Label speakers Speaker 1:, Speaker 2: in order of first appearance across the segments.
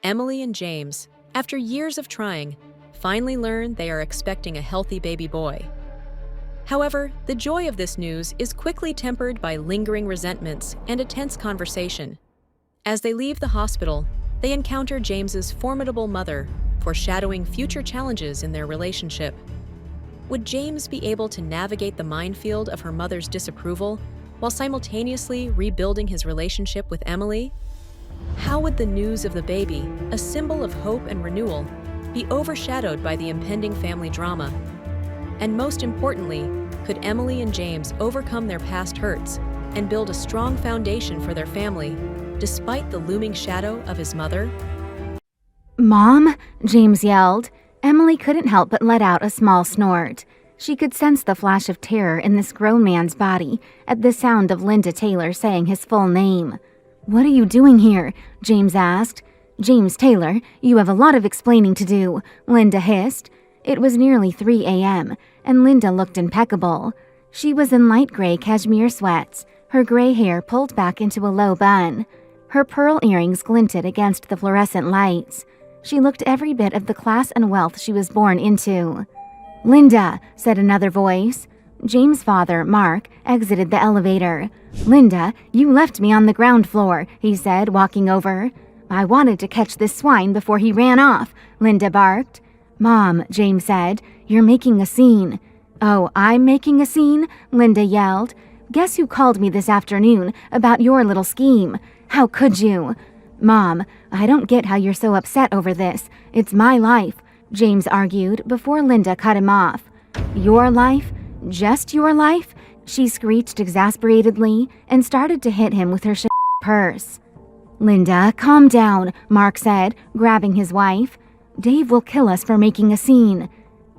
Speaker 1: Emily and James, after years of trying, finally learn they are expecting a healthy baby boy. However, the joy of this news is quickly tempered by lingering resentments and a tense conversation. As they leave the hospital, they encounter James's formidable mother, foreshadowing future challenges in their relationship. Would James be able to navigate the minefield of her mother's disapproval while simultaneously rebuilding his relationship with Emily? How would the news of the baby, a symbol of hope and renewal, be overshadowed by the impending family drama? And most importantly, could Emily and James overcome their past hurts and build a strong foundation for their family, despite the looming shadow of his mother?
Speaker 2: "Mom," James yelled. Emily couldn't help but let out a small snort. She could sense the flash of terror in this grown man's body at the sound of Linda Taylor saying his full name. "What are you doing here?" James asked. "James Taylor, you have a lot of explaining to do," Linda hissed. It was nearly 3 a.m., and Linda looked impeccable. She was in light gray cashmere sweats, her gray hair pulled back into a low bun. Her pearl earrings glinted against the fluorescent lights. She looked every bit of the class and wealth she was born into. "Linda," said another voice. James' father, Mark, exited the elevator. "Linda, you left me on the ground floor," he said, walking over. "I wanted to catch this swine before he ran off," Linda barked. "Mom," James said, "you're making a scene." "Oh, I'm making a scene?" Linda yelled. "Guess who called me this afternoon about your little scheme? How could you?" "Mom, I don't get how you're so upset over this. It's my life," James argued before Linda cut him off. "Your life? Just your life?" she screeched exasperatedly and started to hit him with her purse. "Linda, calm down," Mark said, grabbing his wife. "Dave will kill us for making a scene."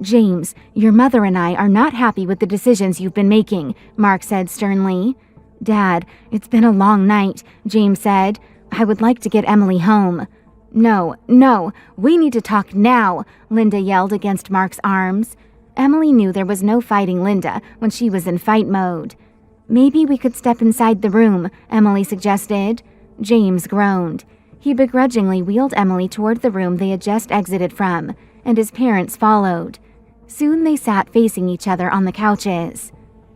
Speaker 2: "James, your mother and I are not happy with the decisions you've been making," Mark said sternly. "Dad, it's been a long night," James said. "I would like to get Emily home." No, we need to talk now," Linda yelled against Mark's arms. Emily knew there was no fighting Linda when she was in fight mode. "Maybe we could step inside the room," Emily suggested. James groaned. He begrudgingly wheeled Emily toward the room they had just exited from, and his parents followed. Soon they sat facing each other on the couches.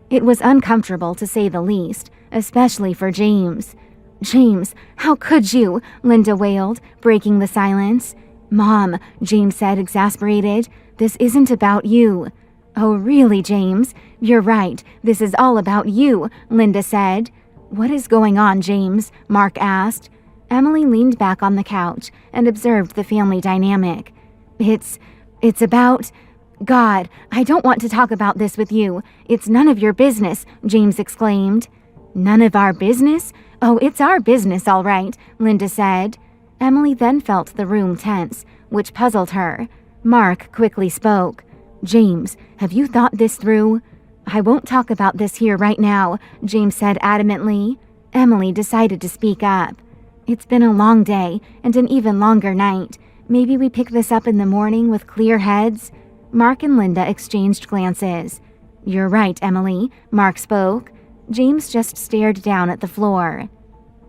Speaker 2: It was uncomfortable to say the least, especially for James. "James, how could you?" Linda wailed, breaking the silence. "Mom," James said, exasperated, "this isn't about you." "Oh, really, James? You're right. This is all about you," Linda said. "What is going on, James?" Mark asked. Emily leaned back on the couch and observed the family dynamic. It's about... God, I don't want to talk about this with you. It's none of your business," James exclaimed. "None of our business? Oh, it's our business, all right," Linda said. Emily then felt the room tense, which puzzled her. Mark quickly spoke. "James, have you thought this through?" "I won't talk about this here right now," James said adamantly. Emily decided to speak up. "It's been a long day and an even longer night. Maybe we pick this up in the morning with clear heads?" Mark and Linda exchanged glances. "You're right, Emily," Mark spoke. James just stared down at the floor.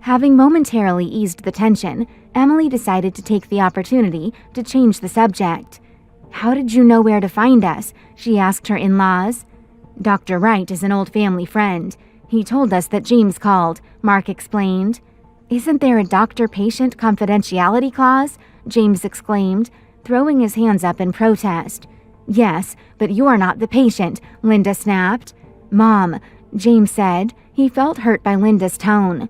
Speaker 2: Having momentarily eased the tension, Emily decided to take the opportunity to change the subject. "How did you know where to find us?" she asked her in-laws. "Dr. Wright is an old family friend. He told us that James called," Mark explained. "Isn't there a doctor-patient confidentiality clause?" James exclaimed, throwing his hands up in protest. "Yes, but you're not the patient," Linda snapped. "Mom," James said. He felt hurt by Linda's tone.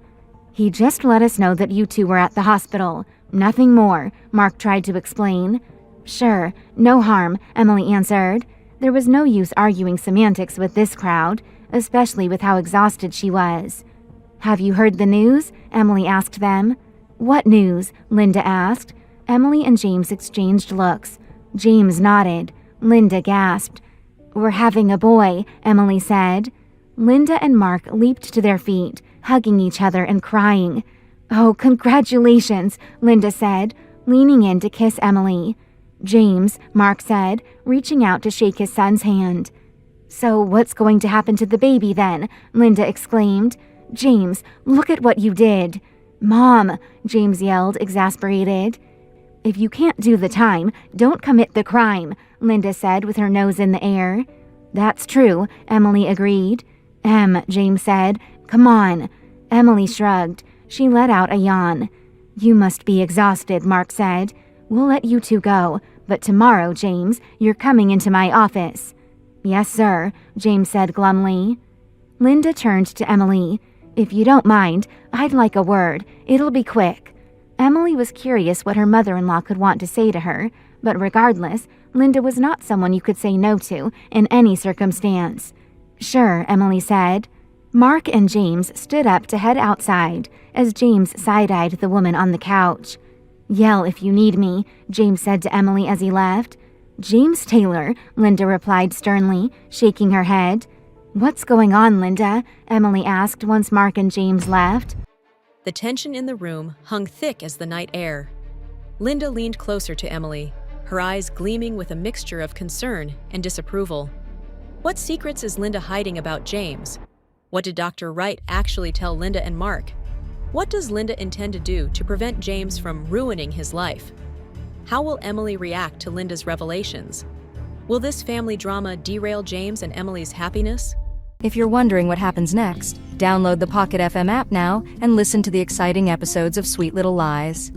Speaker 2: "He just let us know that you two were at the hospital. Nothing more," Mark tried to explain. "Sure, no harm," Emily answered. There was no use arguing semantics with this crowd, especially with how exhausted she was. "Have you heard the news?" Emily asked them. "What news?" Linda asked. Emily and James exchanged looks. James nodded. Linda gasped. "We're having a boy," Emily said. Linda and Mark leaped to their feet, hugging each other and crying. "Oh, congratulations," Linda said, leaning in to kiss Emily. "James," Mark said, reaching out to shake his son's hand. "So what's going to happen to the baby then?" Linda exclaimed. "James, look at what you did." "Mom," James yelled, exasperated. If you can't do the time, don't commit the crime, Linda said with her nose in the air. That's true, Emily agreed. James said. Come on. Emily shrugged. She let out a yawn. You must be exhausted, Mark said. We'll let you two go, but tomorrow, James, you're coming into my office. Yes, sir, James said glumly. Linda turned to Emily. If you don't mind, I'd like a word. It'll be quick. Emily was curious what her mother-in-law could want to say to her, but regardless, Linda was not someone you could say no to in any circumstance. Sure, Emily said. Mark and James stood up to head outside as James side-eyed the woman on the couch. Yell if you need me, James said to Emily as he left. James Taylor, Linda replied sternly, shaking her head. What's going on, Linda? Emily asked once Mark and James left.
Speaker 1: The tension in the room hung thick as the night air. Linda leaned closer to Emily, her eyes gleaming with a mixture of concern and disapproval. What secrets is Linda hiding about James? What did Dr. Wright actually tell Linda and Mark? What does Linda intend to do to prevent James from ruining his life? How will Emily react to Linda's revelations? Will this family drama derail James and Emily's happiness?
Speaker 3: If you're wondering what happens next, download the Pocket FM app now and listen to the exciting episodes of Sweet Little Lies.